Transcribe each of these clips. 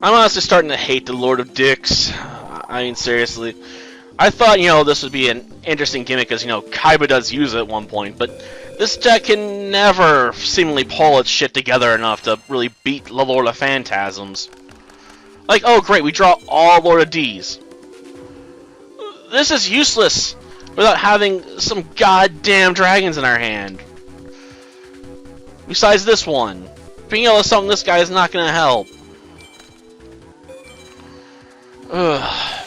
I'm honestly starting to hate the Lord of Dicks. I mean, seriously. I thought, this would be an interesting gimmick, because, Kaiba does use it at one point, but this deck can never seemingly pull its shit together enough to really beat the Lord of Phantasms. Like, oh great, we draw all Lord of D's. This is useless without having some goddamn dragons in our hand. Besides this one. Being able to summon this guy is not going to help. Ugh.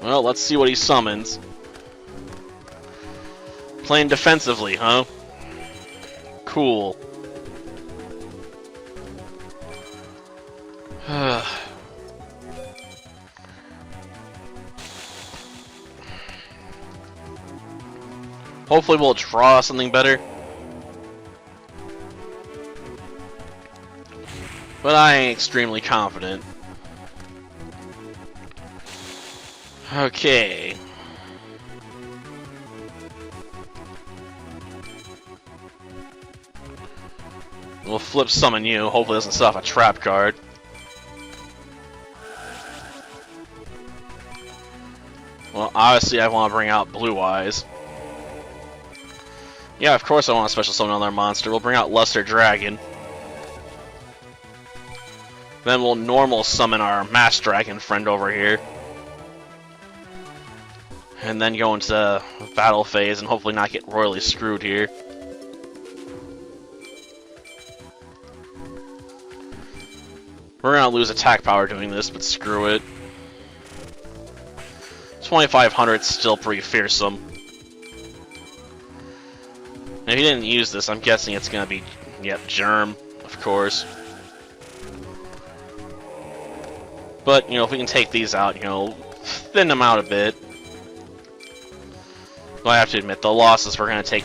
Well, let's see what he summons. Playing defensively, huh? Cool. Hopefully we'll draw something better. But I ain't extremely confident. Okay. We'll flip summon you. Hopefully it doesn't set off a trap card. Well, obviously I want to bring out Blue Eyes. Yeah, of course I want to special summon another monster. We'll bring out Luster Dragon. Then we'll normal summon our Mass Dragon friend over here. And then go into battle phase and hopefully not get royally screwed here. We're gonna lose attack power doing this, but screw it. 2500 is still pretty fearsome. And if he didn't use this, I'm guessing it's gonna be, yep, Germ, of course. But, if we can take these out, thin them out a bit. Well, I have to admit, the losses we're gonna take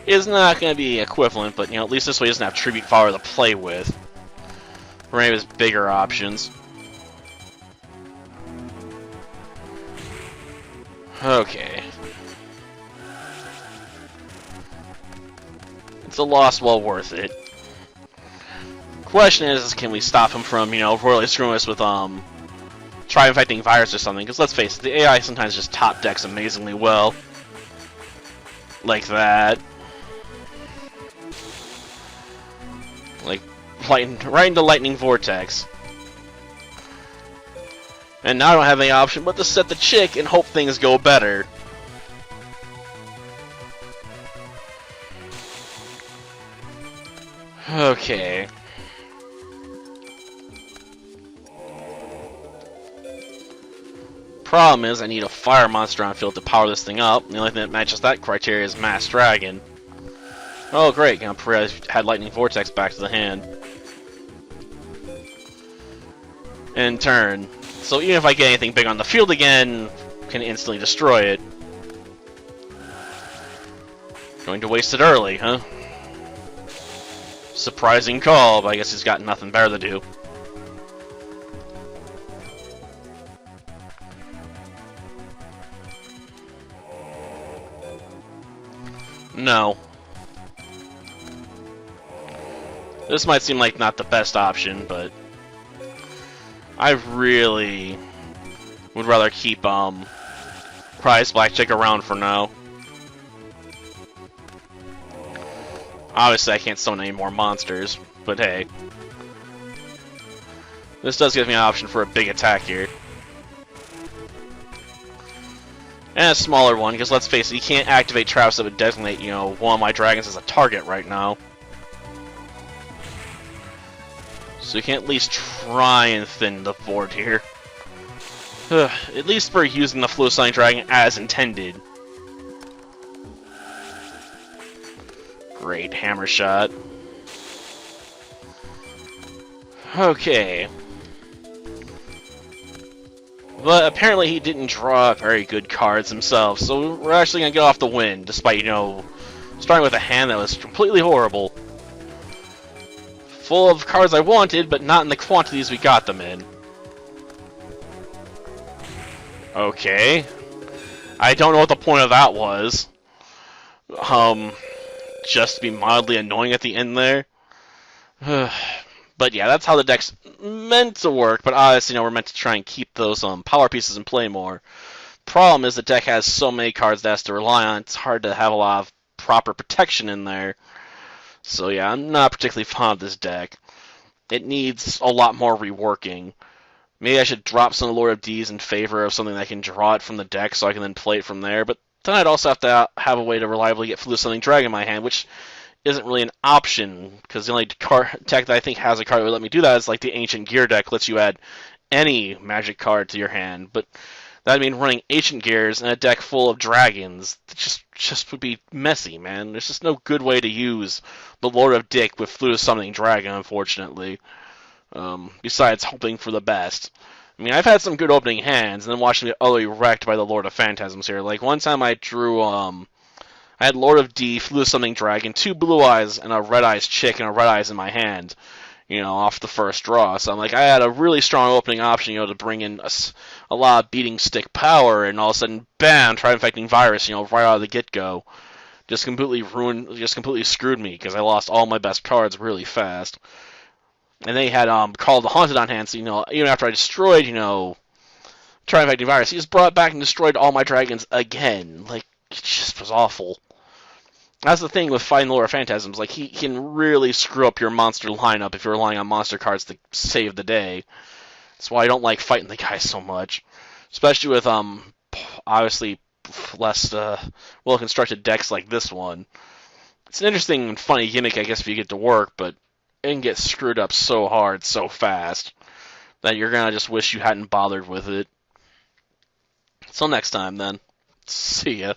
is not gonna be equivalent, but, at least this way he doesn't have Tribute Power to play with. For any of his bigger options. Okay. It's a loss well worth it. Question is, can we stop him from, royally screwing us with, Tri-Infecting Virus or something? Because let's face it, the AI sometimes just top decks amazingly well. Like that. Like, right into Lightning Vortex. And now I don't have any option but to set the chick and hope things go better. Okay. Problem is, I need a fire monster on field to power this thing up. The only thing that matches that criteria is Mass Dragon. Oh great, gonna add Lightning Vortex back to the hand. In turn. So even if I get anything big on the field again, can instantly destroy it. Going to waste it early, huh? Surprising call, but I guess he's got nothing better to do. No. This might seem like not the best option, but I really would rather keep Prize Blackjack around for now. Obviously I can't summon any more monsters, but hey. This does give me an option for a big attack here. And a smaller one, because let's face it, you can't activate traps that would designate, one of my dragons as a target right now. So you can at least try and thin the board here. At least we're using the Flute of Summoning Dragon as intended. Great hammer shot. Okay. But apparently he didn't draw very good cards himself, so we're actually going to get off the win, despite, starting with a hand that was completely horrible. Full of cards I wanted, but not in the quantities we got them in. Okay. I don't know what the point of that was. Just to be mildly annoying at the end there. But yeah, that's how the deck's meant to work. But obviously, we're meant to try and keep those power pieces in play more. Problem is the deck has so many cards that it has to rely on. It's hard to have a lot of proper protection in there. So yeah, I'm not particularly fond of this deck. It needs a lot more reworking. Maybe I should drop some of the Lord of D's in favor of something that can draw it from the deck so I can then play it from there. But then I'd also have to have a way to reliably get Flute of Summoning Dragon in my hand, which isn't really an option, because the only deck that I think has a card that would let me do that is like the Ancient Gear deck, lets you add any magic card to your hand. But that'd mean running Ancient Gears in a deck full of dragons. It just would be messy, man. There's just no good way to use the Lord of Dick with Flute of Summoning Dragon, unfortunately. Besides hoping for the best. I mean, I've had some good opening hands, and then watching me utterly wrecked by the Lord of Phantasms here. Like, one time I drew, I had Lord of D, Flute of Summoning Dragon, 2 Blue Eyes, and a Red Eyes Chick, and a Red Eyes in my hand, off the first draw. So I'm like, I had a really strong opening option, to bring in a lot of beating stick power, and all of a sudden, bam, Tri-Infecting Virus, right out of the get-go. Just completely screwed me, because I lost all my best cards really fast. And they had Call of the Haunted on hand, so, even after I destroyed, Tri-Infecting Virus, he just brought back and destroyed all my dragons again. Like, it just was awful. That's the thing with fighting Lord of Phantasms. Like, he can really screw up your monster lineup if you're relying on monster cards to save the day. That's why I don't like fighting the guy so much. Especially with, obviously, less well-constructed decks like this one. It's an interesting and funny gimmick, I guess, if you get to work, but it can get screwed up so hard, so fast, that you're gonna just wish you hadn't bothered with it. Till next time, then. See ya.